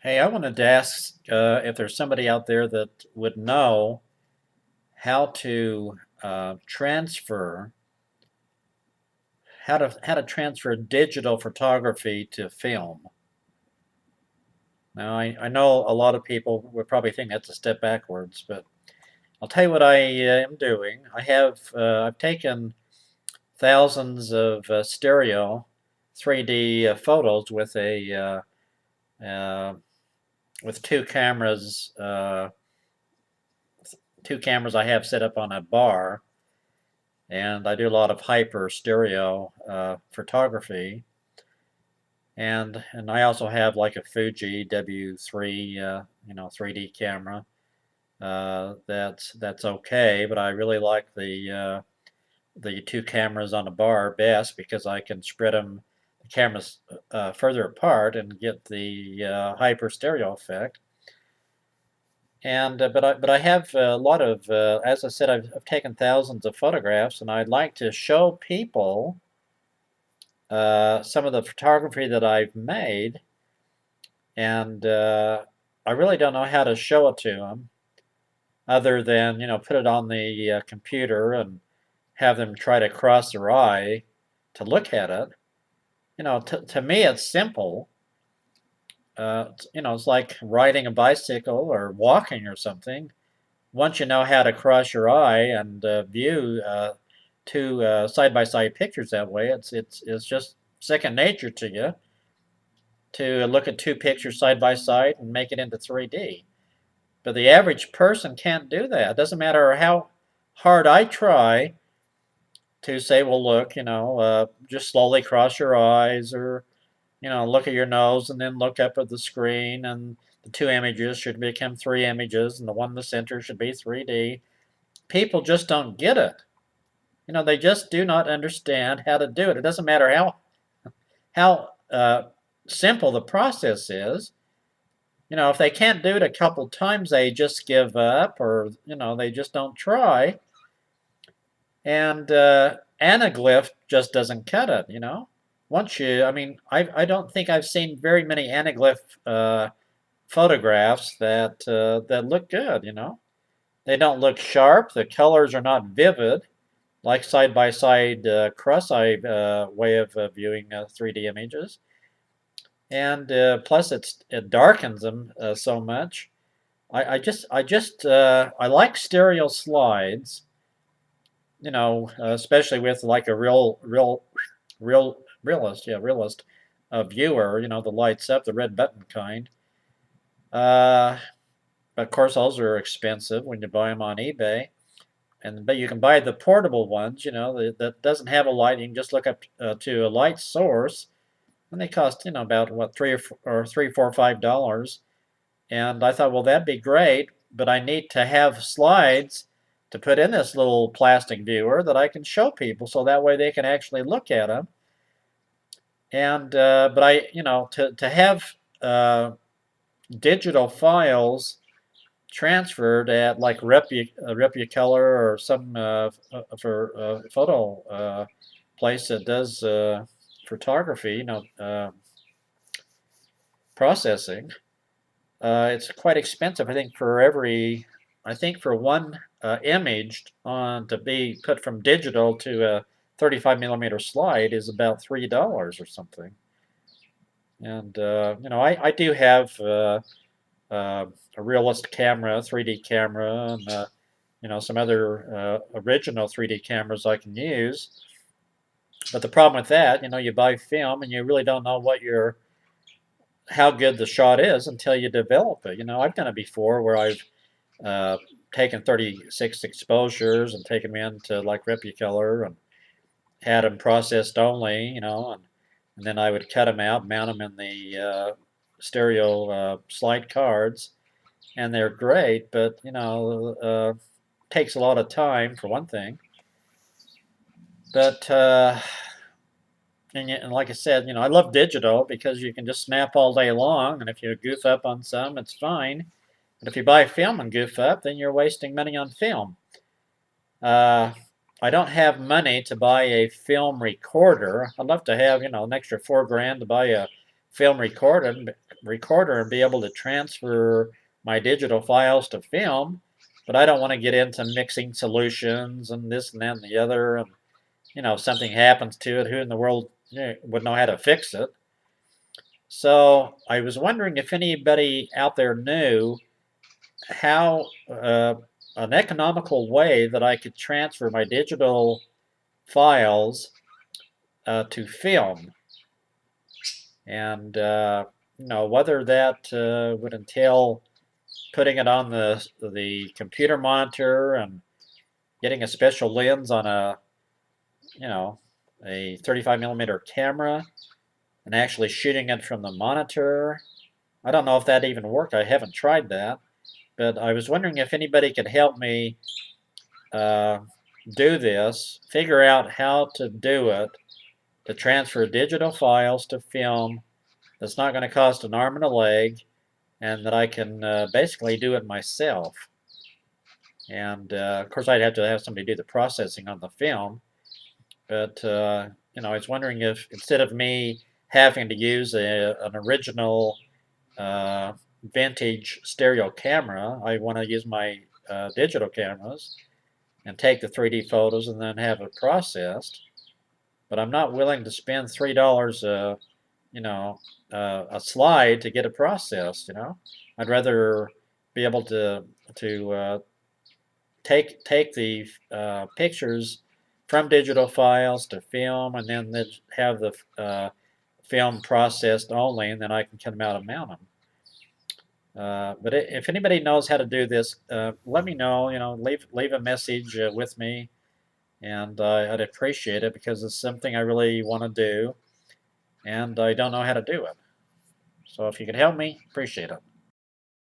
Hey, I wanted to ask if there's somebody out there that would know how to transfer how to transfer digital photography to film. Now, I know a lot of people would probably think that's a step backwards, but I'll tell you what I am doing. I've taken thousands of stereo 3D photos uh, with two cameras I have set up on a bar, and I do a lot of hyper stereo photography, and I also have like a Fuji W3 3D camera. That's okay, but I really like the two cameras on the bar best because I can spread the cameras further apart and get the hyper stereo effect. And but I have a lot of as I said, I've taken thousands of photographs, and I'd like to show people some of the photography that I've made, and I really don't know how to show it to them other than put it on the computer and have them try to cross their eye to look at it. To me it's simple. It's like riding a bicycle or walking or something. Once you know how to cross your eye and view two side-by-side pictures that way, it's just second nature to you to look at two pictures side by side and make it into 3D. But the average person can't do that. It doesn't matter how hard I try to say, well, look, just slowly cross your eyes, or, look at your nose and then look up at the screen, and the two images should become three images, and the one in the center should be 3D. People just don't get it. They just do not understand how to do it. It doesn't matter how simple the process is. If they can't do it a couple times, they just give up, or they just don't try. And anaglyph just doesn't cut it. I mean, I don't think I've seen very many anaglyph photographs that look good. They don't look sharp. The colors are not vivid, like side by side cross-eye way of viewing 3D images. And plus it darkens them so much. I like stereo slides, especially with like a realist viewer, the lights up, the red button kind. Uh, but of course, those are expensive when you buy them on eBay. But you can buy the portable ones, that doesn't have a light. You can just look up to a light source, and they cost about what three, $4, $5. And I thought, well, that'd be great, but I need to have slides to put in this little plastic viewer that I can show people, so that way they can actually look at them. And but to have digital files transferred at like Replicolor or some for photo place that does photography, processing. It's quite expensive. I think for one image on to be put from digital to a 35 millimeter slide is about $3 or something. And I do have a realist camera, 3D camera, and some other original 3D cameras I can use. But the problem with that, you buy film and you really don't know how good the shot is until you develop it. I've done it before where I've uh, taken 36 exposures and taken them into like Replicolor and had them processed only, and then I would cut them out, mount them in the stereo slide cards, and they're great, but takes a lot of time for one thing. But and like I said, I love digital because you can just snap all day long, and if you goof up on some, it's fine. But if you buy film and goof up, then you're wasting money on film. Uh, I don't have money to buy a film recorder. I'd love to have, an extra $4 grand to buy a film recorder and be able to transfer my digital files to film, but I don't want to get into mixing solutions and this and that and the other. And if something happens to it, who in the world would know how to fix it? So I was wondering if anybody out there knew how an economical way that I could transfer my digital files to film, and whether that would entail putting it on the computer monitor and getting a special lens on a 35 millimeter camera and actually shooting it from the monitor. I don't know if that even worked. I haven't tried that, but I was wondering if anybody could help me do this, figure out how to do it, to transfer digital files to film that's not going to cost an arm and a leg, and that I can basically do it myself. And of course, I'd have to have somebody do the processing on the film. But I was wondering if instead of me having to use an original vintage stereo camera, I want to use my digital cameras and take the 3D photos and then have it processed. But I'm not willing to spend $3, a slide to get it processed. I'd rather be able to take the pictures from digital files to film, and then have the film processed only, and then I can cut them out and mount them. But if anybody knows how to do this, let me know. Leave a message with me, and I'd appreciate it because it's something I really want to do, and I don't know how to do it. So if you could help me, appreciate it.